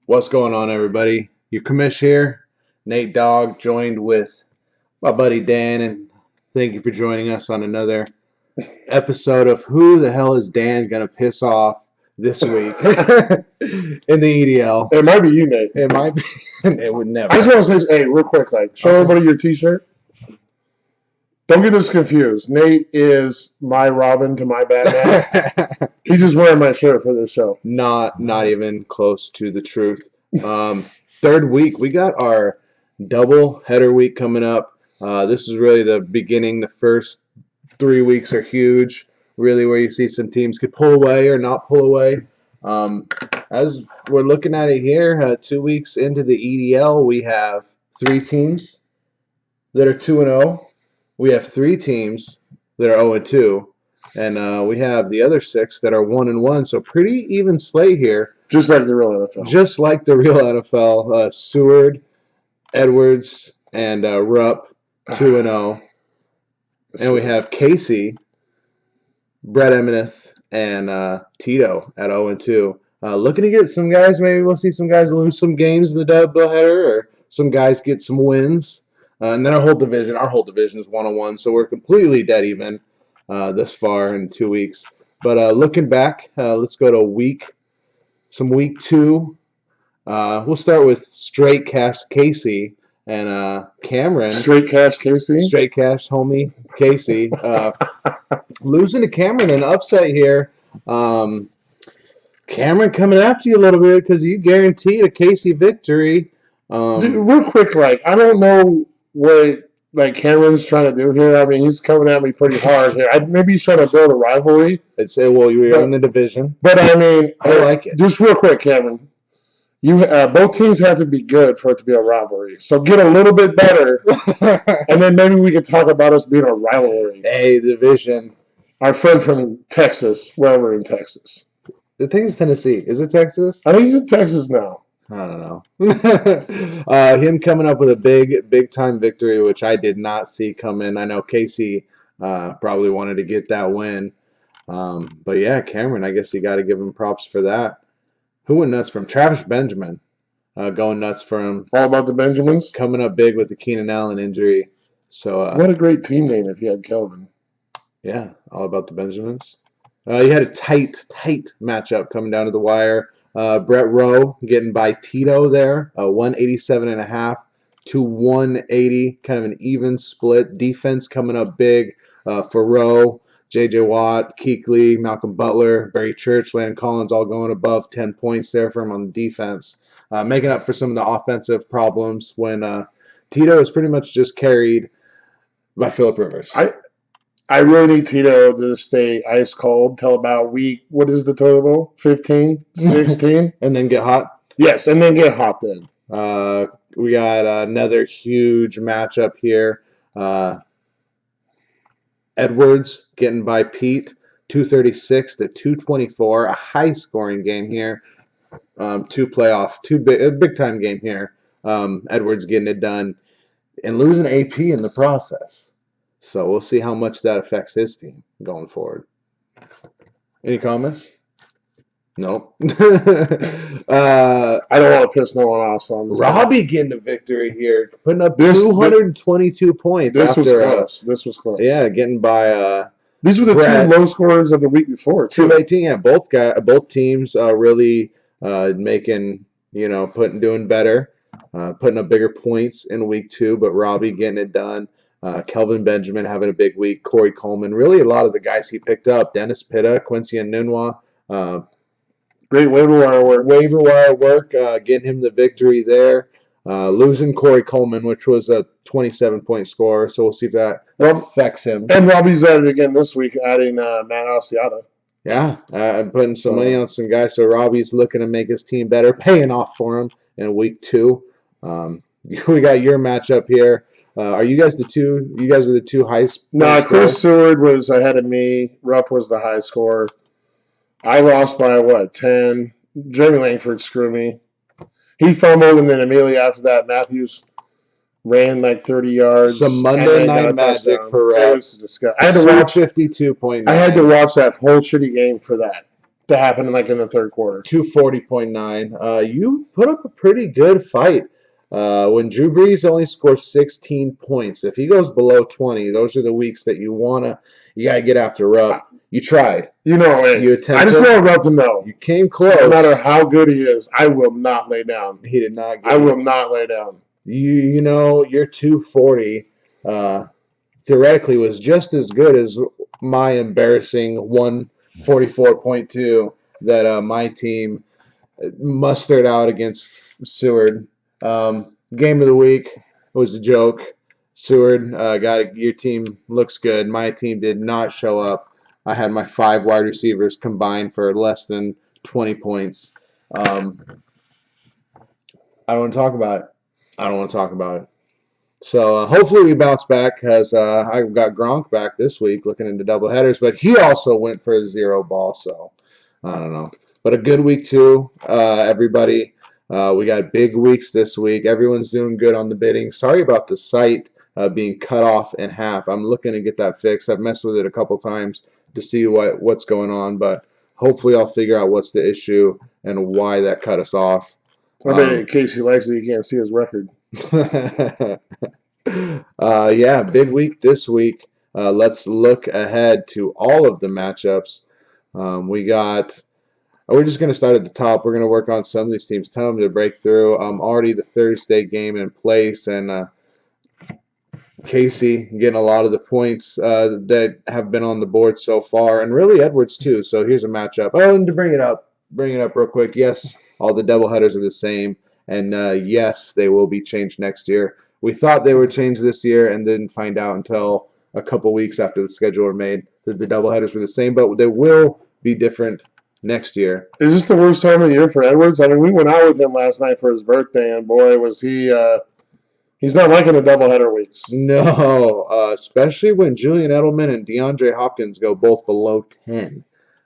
What's going on, everybody? Your commish here, Nate Dogg, joined with my buddy Dan, and thank you for joining us on another episode of Who the Hell is Dan Gonna Piss Off this week in the EDL. It might be you, Nate. It might be. It would never. I just want to say, hey, real quick, show everybody your T-shirt. Don't get us confused. Nate is my Robin to my Batman. He's just wearing my shirt for this show. Not even close to the truth. Third week, we got our double header week coming up. This is really the beginning. The first 3 weeks are huge, really, where you see some teams could pull away or not pull away. As we're looking at it here, 2 weeks into the EDL, we have 3 teams that are 2-0. We have 3 teams that are 0-2. And we have the other 6 that are 1-1. So pretty even slate here. Just like the real NFL. Just like the real NFL. Seward, Edwards, and Rupp, 2-0. And we have Casey, Brett Emineth, and Tito at 0-2. Looking to get some guys, maybe we'll see some guys lose some games in the doubleheader, or some guys get some wins. And then our whole division is 1-1, so we're completely dead even thus far in 2 weeks. But looking back, let's go to week 2. We'll start with Straight Cash Casey and Cameron. Straight Cash Casey? Straight Cash homie Casey. Losing to Cameron, an upset here. Cameron coming after you a little bit because you guaranteed a Casey victory. Dude, real quick, I don't know what Cameron's trying to do here. I mean, he's coming at me pretty hard here. Maybe he's trying to build a rivalry. I'd say, well, you're in the division. But I mean, I like it. Just real quick, Cameron. Both teams have to be good for it to be a rivalry. So get a little bit better, and then maybe we can talk about us being a rivalry. Hey, division. Our friend from Texas, wherever in Texas. The thing is Tennessee. Is it Texas? I think he's in Texas now. I don't know. Him coming up with a big time victory, which I did not see coming. I know Casey probably wanted to get that win. But yeah, Cameron, I guess you got to give him props for that. Who went nuts from Travis Benjamin? Going nuts for him. All about the Benjamins? Coming up big with the Keenan Allen injury. So what a great team name if you had Kelvin. Yeah, all about the Benjamins. You had a tight matchup coming down to the wire. Brett Rowe getting by Tito there, 187.5 to 180, kind of an even split. Defense coming up big for Rowe, J.J. Watt, Kuechly, Malcolm Butler, Barry Church, Landon Collins, all going above 10 points there for him on the defense, making up for some of the offensive problems when Tito is pretty much just carried by Phillip Rivers. I really need Tito to stay ice cold till about week, what is the total? 15, 16? And then get hot? Yes, and then get hot then. We got another huge matchup here. Edwards getting by Pete, 236 to 224. A high-scoring game here. Big time game here. Edwards getting it done and losing AP in the process. So we'll see how much that affects his team going forward. Any comments? Nope. I don't want to piss no one off. So Robbie getting a victory here, putting up 222 points. This was close. This was close. Yeah, getting by. These were the two low scorers of the week before. 218. Yeah, both teams really making doing better, putting up bigger points in week 2. But Robbie getting it done. Kelvin Benjamin having a big week. Corey Coleman. Really a lot of the guys he picked up. Dennis Pitta, Quincy Enunwa. Great waiver wire work. Getting him the victory there. Losing Corey Coleman, which was a 27-point scorer. So we'll see if that affects him. And Robbie's at it again this week, adding Matt Asiata. Yeah, I'm putting some money on some guys. So Robbie's looking to make his team better, paying off for him in week 2. We got your matchup here. Are you guys the two? You guys were the two highest? No, Chris Seward was ahead of me. Rupp was the high scorer. I lost by 10? Jeremy Langford screwed me. He fumbled, and then immediately after that, Matthews ran 30 yards. Some Monday night magic for Rupp. It was disgusting. I had to watch 52.9. I had to watch that whole shitty game for that. to happen in the third quarter. 240.9. You put up a pretty good fight. When Drew Brees only scores 16 points, if he goes below 20, those are the weeks that you gotta get after Rupp. You tried. You know it. You attempted. I just want Rupp to know. You came close. No matter how good he is, I will not lay down. He did not. I will not lay down. You know your 240 theoretically was just as good as my embarrassing 144.2 that my team mustered out against Seward. Game of the week was a joke. Seward your team looks good. My team did not show up. I had my 5 wide receivers combined for less than 20 points. I don't want to talk about it. So hopefully we bounce back because I've got Gronk back this week looking into doubleheaders, but he also went for a 0 ball, so I don't know. But a good week too, everybody. We got big weeks this week. Everyone's doing good on the bidding. Sorry about the site being cut off in half. I'm looking to get that fixed. I've messed with it a couple times to see what's going on, but hopefully I'll figure out what's the issue and why that cut us off. I bet in case he likes it, you can't see his record. Yeah, big week this week. Let's look ahead to all of the matchups. We're just going to start at the top. We're going to work on some of these teams, tell them to break through. Already the Thursday game in place, and Casey getting a lot of the points that have been on the board so far, and really Edwards too. So here's a matchup. Oh, and to bring it up real quick. Yes, all the doubleheaders are the same, and yes, they will be changed next year. We thought they were changed this year, and didn't find out until a couple weeks after the schedule were made that the doubleheaders were the same, but they will be different next year. Is this the worst time of the year for Edwards? I mean, we went out with him last night for his birthday, and boy, was he he's not liking the doubleheader weeks. No, especially when Julian Edelman and DeAndre Hopkins go both below 10.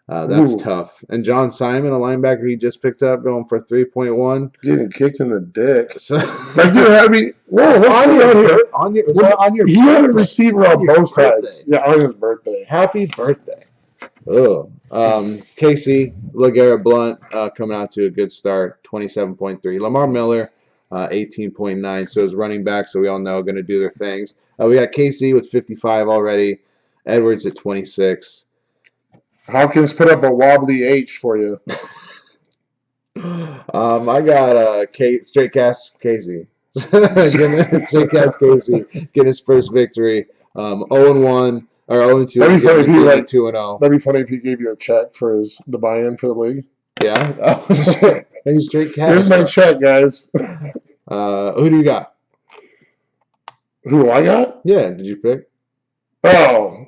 That's tough. And John Simon, a linebacker he just picked up, going for 3.1. Getting kicked in the dick. So, dude, I mean, whoa, what's on your he had a receiver on both sides. Yeah, on his birthday. Happy birthday. Oh, Casey, LeGarrette Blount coming out to a good start, 27.3. Lamar Miller, 18.9. So his running backs, so we all know, going to do their things. We got Casey with 55 already. Edwards at 26. Hopkins put up a wobbly H for you. I got straight cast Casey. Straight cast Casey getting his first victory. 0-1 or 0-2. That'd be funny if he 2-0. That'd be funny if he gave you a check for the buy-in for the league. Yeah. He's straight cash. Here's my check, guys. Who do you got? Who I got? Yeah. Did you pick? Oh,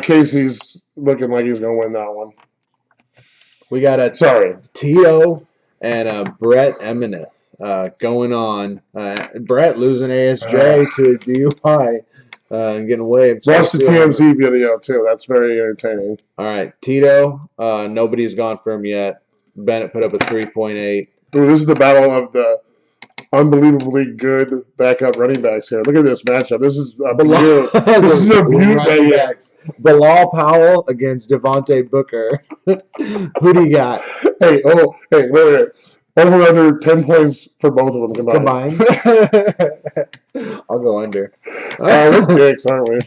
Casey's looking like he's gonna win that one. We got Tito and Brett Emineth going on. Brett losing ASJ to a DUI and getting waived. Watch the TMZ video too. That's very entertaining. All right, Tito. Nobody's gone for him yet. Bennett put up a 3.8. Ooh, this is the battle of the unbelievably good backup running backs here. Look at this matchup. This is a beaut. This is a beaut. Bilal Powell against Devontae Booker. Who do you got? Wait. Over under 10 points for both of them combined. I'll go under. We're dicks, aren't we?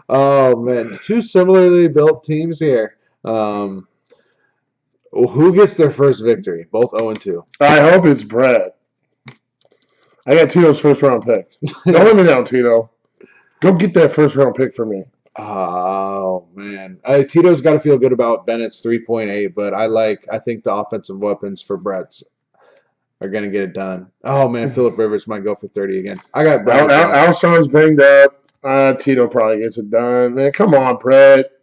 Oh, man. Two similarly built teams here. Who gets their first victory? Both 0-2. I hope it's Brett. I got Tito's first round pick. Don't let me down, Tito. Go get that first round pick for me. Oh, man. Tito's got to feel good about Bennett's 3.8, but I think the offensive weapons for Brett's are going to get it done. Oh, man. Phillip Rivers might go for 30 again. I got Brett. Alshon's banged up. Tito probably gets it done. Man, come on, Brett.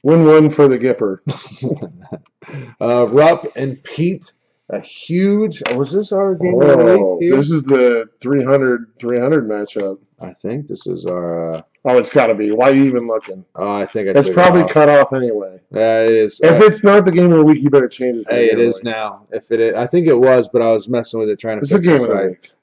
Win one for the Gipper. Rupp and Pete, a huge. Was this our game of the week? This is the 300 matchup. I think this is our. It's got to be. Why are you even looking? I think it's probably cut off anyway. Yeah, it is. If it's not the game of the week, you better change it. Hey, it is now. If it is, I think it was, but I was messing with it trying to. It's a game of the week.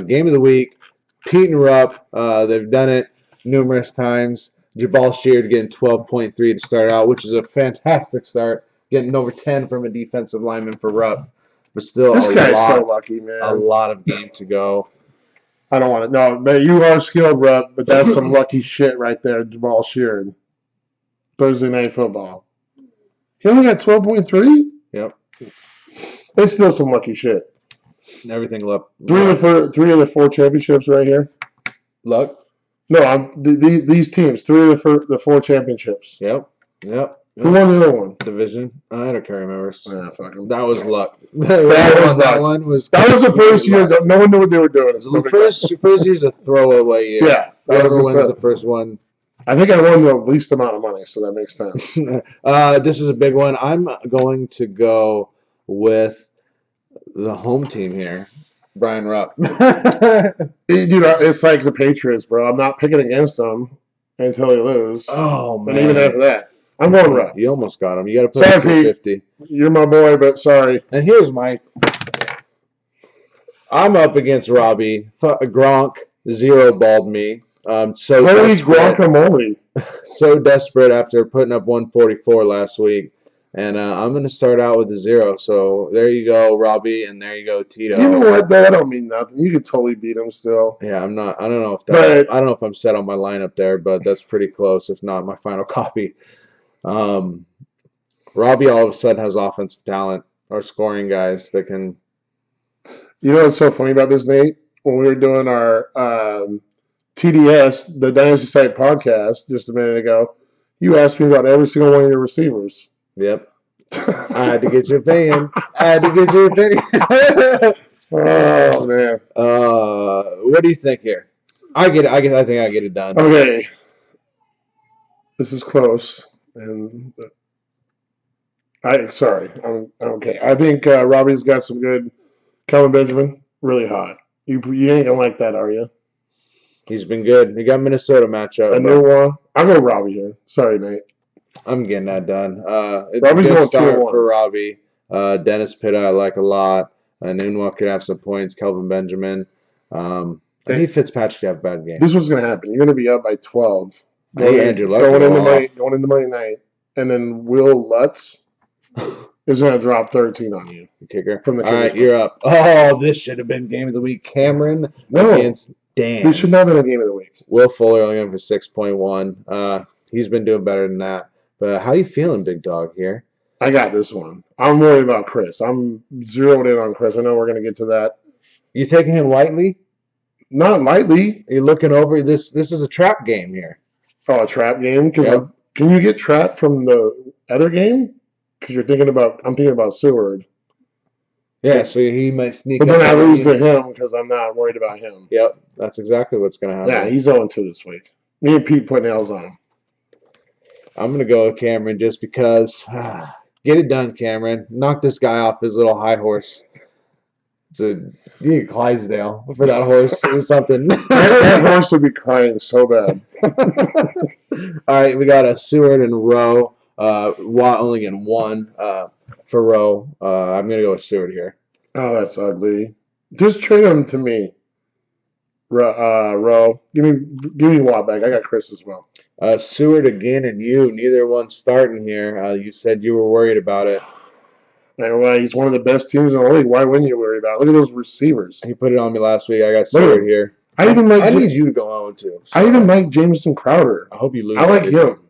Game of the week. Pete and Rupp. They've done it numerous times. Jabal Sheard getting 12.3 to start out, which is a fantastic start. Getting over 10 from a defensive lineman for Rupp. But still This guy's so lucky, man. a lot of game to go. I don't want to. No, but you are skilled, Rupp, but that's some lucky shit right there, Jabal Sheard. Thursday Night Football. He only got 12.3? Yep. It's still some lucky shit. And everything luck. Three of the four championships right here. Luck? No, these teams. Three of the four championships. Yep. Who won the other one? Division? I don't care, remember. Fuck 'em. That was luck. That was the first year. No one knew what they were doing. The first year's a throwaway year. Yeah. Whoever wins the first one. I think I won the least amount of money, so that makes sense. This is a big one. I'm going to go with the home team here. Brian Rupp. It's like the Patriots, bro. I'm not picking against them until they lose. Oh, man. And even after that. I'm going Rupp. You almost got him. You got to put sorry, 250. Pete. You're my boy, but sorry. And here's my... I'm up against Robbie. Gronk zero-balled me. Holy guacamole. So desperate after putting up 144 last week. And I'm going to start out with a 0. So there you go, Robbie, and there you go, Tito. You know what? That don't mean nothing. You could totally beat him still. Yeah, I'm not. I don't know if I'm set on my lineup there, but that's pretty close. If not, my final copy. Robbie all of a sudden has offensive talent or scoring guys that can. You know what's so funny about this, Nate? When we were doing our TDS, the Dynasty Site podcast, just a minute ago, you asked me about every single one of your receivers. Yep. I had to get your opinion. Oh, man. What do you think here? I think I get it done. Okay. This is close. And I'm okay. I think Robbie's got some good. Calvin Benjamin, really hot. You ain't gonna like that, are you? He's been good. He got Minnesota matchup. A new one. I'll go Robbie here. Sorry, Nate. I'm getting that done. It's Robbie's a good going start 2-1 for Robbie. Dennis Pitta I like a lot. Nunwa could have some points. Kelvin Benjamin. I need Fitzpatrick to have a bad game. This was gonna happen. You're gonna be up by 12. Hey, Andrew Luck going into Monday night, and then Will Lutz is gonna drop 13 on you. Kicker. From the all right, you're up. Oh, this should have been game of the week. Cameron against Dan. This should not have been a game of the week. Will Fuller only going for 6.1. He's been doing better than that. But how you feeling, big dog, here? I got this one. I'm worried about Chris. I'm zeroed in on Chris. I know we're going to get to that. You taking him lightly? Not lightly. Are you looking over this? This is a trap game here. Oh, a trap game? Yep. Can you get trapped from the other game? Because I'm thinking about Seward. Yeah, so he might sneak. But then I lose to him because I'm not worried about him. Yep, that's exactly what's going to happen. Yeah, he's 0-2 this week. Me and Pete put nails on him. I'm going to go with Cameron just because. Get it done, Cameron. Knock this guy off his little high horse. You need Clydesdale for that horse or something. That horse would be crying so bad. All right, we got a Seward and Rowe. Watt only getting 1 for Rowe. I'm going to go with Seward here. Oh, that's ugly. Just trade him to me. Rowe. Give me Watt back. I got Chris as well. Seward again and you. Neither one starting here. You said you were worried about it. Well, he's one of the best teams in the league. Why wouldn't you worry about it? Look at those receivers. He put it on me last week. I got Seward here. I need you to go 0-2. So. I even like Jameson Crowder. I hope you lose. I like him.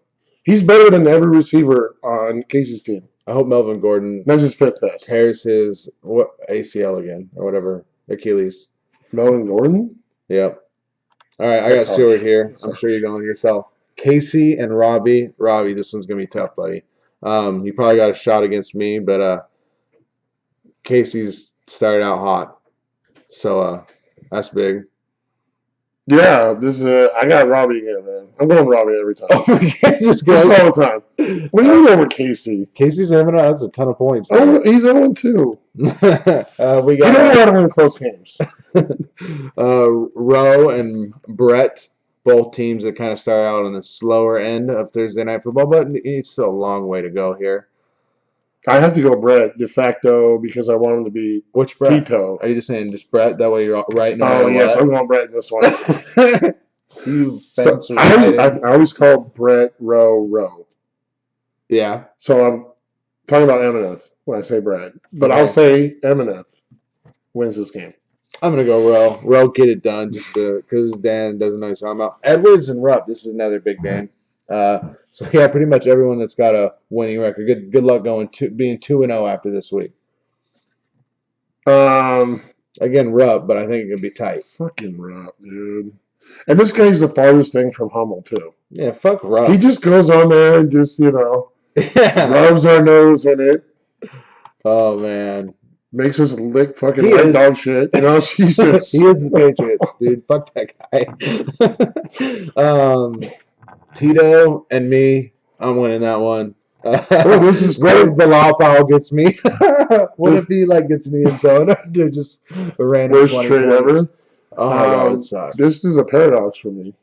He's better than every receiver on Casey's team. I hope Melvin Gordon. That's his 5th best. Tears his ACL again or whatever, Achilles. Melvin Gordon. Yep. All right, I got Seward here. I'm sure you're going yourself. Casey and Robbie. Robbie, this one's gonna be tough, buddy. You probably got a shot against me, but Casey's started out hot, so that's big. Yeah, I got Robbie again, man. I'm going Robbie every time. Oh my God, just all the time. What do you mean over Casey? Casey's having that's a ton of points. Oh, he's 0-2. We got. You don't know how to win close games. Rowe and Brett, both teams that kind of start out on the slower end of Thursday Night Football, but it's still a long way to go here. I have to go Brett de facto because I want him to be Brett? Tito. Are you just saying just Brett? That way you're right now. Oh, yes, I'm going Brett in this one. You So fence I always call Brett Rowe. Yeah. So I'm talking about Emineth when I say Brett. But Okay. I'll say Emineth wins this game. I'm going to go Rowe. Rowe, get it done just because Dan doesn't know he's talking about. Edwards and Rupp, this is another big game. So, yeah, pretty much everyone that's got a winning record. Good luck being 2-0 after this week. Again, Rupp, but I think it could be tight. Fucking Rupp, dude. And this guy's the farthest thing from Hummel, too. Yeah, fuck Rupp. He just goes on there and just, Yeah. rubs our nose in it. Oh, man. Makes us lick fucking white dog shit. Jesus. He is the Patriots, dude. Fuck that guy. Tito and me, I'm winning that one. This is what if Bilal Powell gets me? What if he gets in the end zone? They're just a random worst trade ever. Oh my god, it sucks. This is a paradox for me.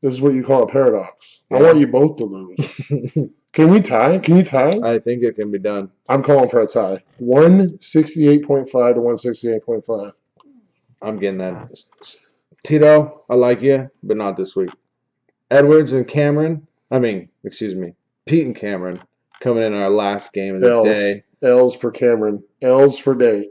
This is what you call a paradox. Yeah. I want you both to lose. Can we tie? Can you tie? I think it can be done. I'm calling for a tie. 168.5 to 168.5. I'm getting that. Tito, I like you, but not this week. Edwards and Cameron. Pete and Cameron coming in our last game of the day. L's for Cameron. L's for days.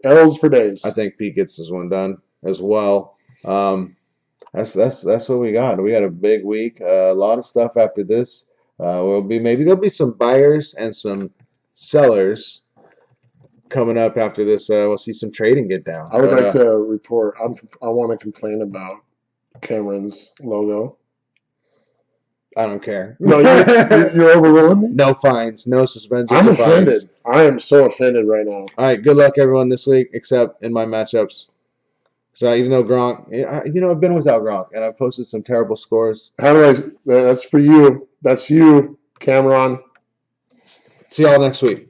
I think Pete gets this one done as well. That's what we got. We got a big week. A lot of stuff after this. There'll be some buyers and some sellers coming up after this. We'll see some trading get down. I would like to report. I want to complain about Cameron's logo. I don't care. No, you're overruling me? No fines, no suspensions. I'm offended. I am so offended right now. All right, good luck everyone this week, except in my matchups. So even though Gronk, I've been without Gronk, and I've posted some terrible scores. That's for you. That's you, Cameron. See y'all next week.